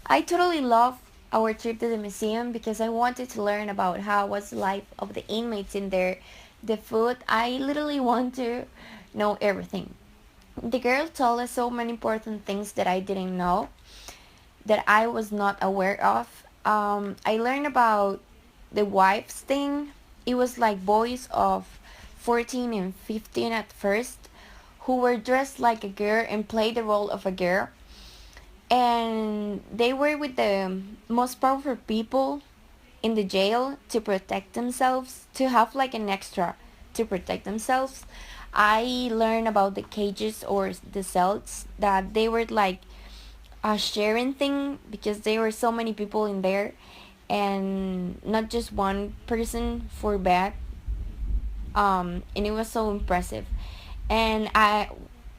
I totally love our trip to the museum because I wanted to learn about how was the life of the inmates in there, the food. I literally want to know everything. The girl told us so many important things that I didn't know, that I was not aware of. I learned about the wives thing. It was like boys of 14 and 15 at first who were dressed like a girl and played the role of a girl. And they were with the most powerful people in the jail to protect themselves, to have like an extra to protect themselves. I learned about the cages or the cells, that they were like a sharing thing because there were so many people in there and not just one person for bed. And it was so impressive. And I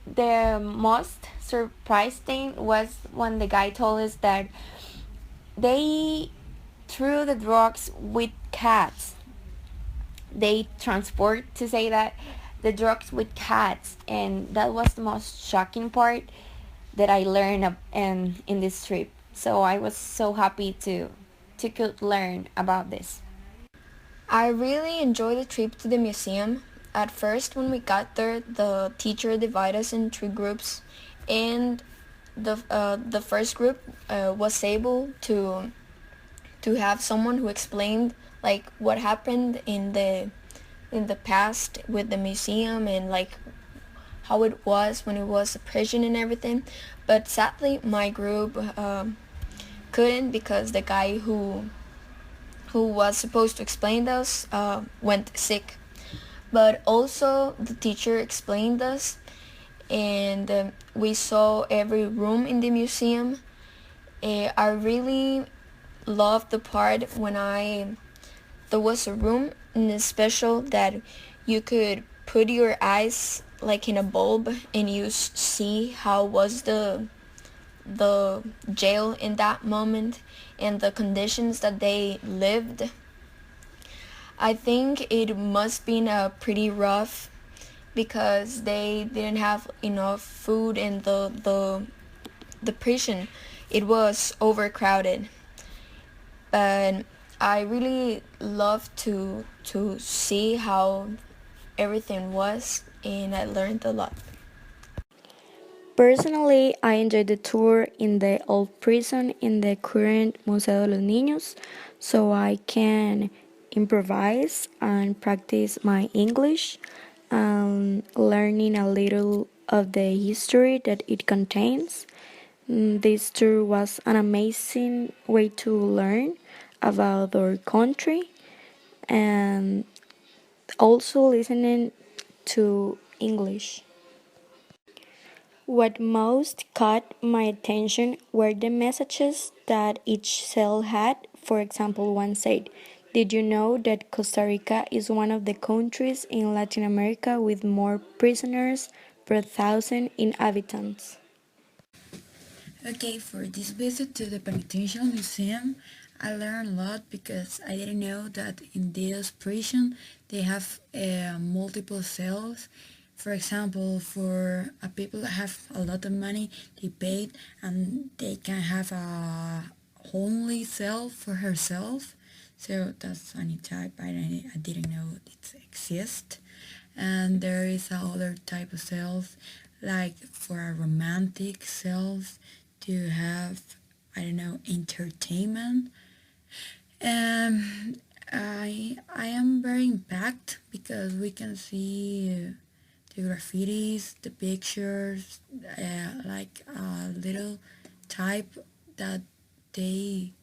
the most surprised thing was when the guy told us that they threw the drugs with cats. They transport, to say that, the drugs with cats, and that was the most shocking part that I learned in this trip. So I was so happy to could learn about this. I really enjoyed the trip to the museum. At first, when we got there, the teacher divided us in three groups, and the first group was able to have someone who explained like what happened in the past with the museum and like how it was when it was a prison and everything. But sadly, my group couldn't because the guy who was supposed to explain those went sick. But also the teacher explained us, and we saw every room in the museum. I really loved the part when I there was a room in a special that you could put your eyes like in a bulb and you see how was the jail in that moment and the conditions that they lived. I think it must been a pretty rough because they didn't have enough food and the prison, it was overcrowded. But I really love to see how everything was, and I learned a lot. Personally, I enjoyed the tour in the old prison in the current Museo de los Niños, so I can improvise and practice my English, learning a little of the history that it contains. This tour was an amazing way to learn about our country and also listening to English. What most caught my attention were the messages that each cell had. For example, one said, "Did you know that Costa Rica is one of the countries in Latin America with more prisoners per thousand inhabitants?" Okay, for this visit to the Penitential Museum, I learned a lot because I didn't know that in this prison they have multiple cells. For example, for people that have a lot of money, they paid and they can have a only cell for herself. So that's any type I didn't know it exists. And there is other type of cells like for a romantic cells to have, I don't know, entertainment. I am very impacted because we can see the graffitis, the pictures, like a little type that they,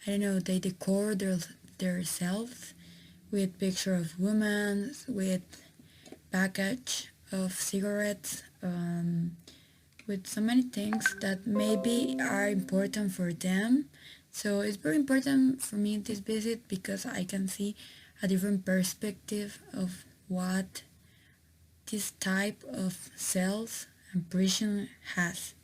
I don't know, they decor their selves with picture of women, with package of cigarettes, with so many things that maybe are important for them. So it's very important for me this visit because I can see a different perspective of what this type of cells and prison has.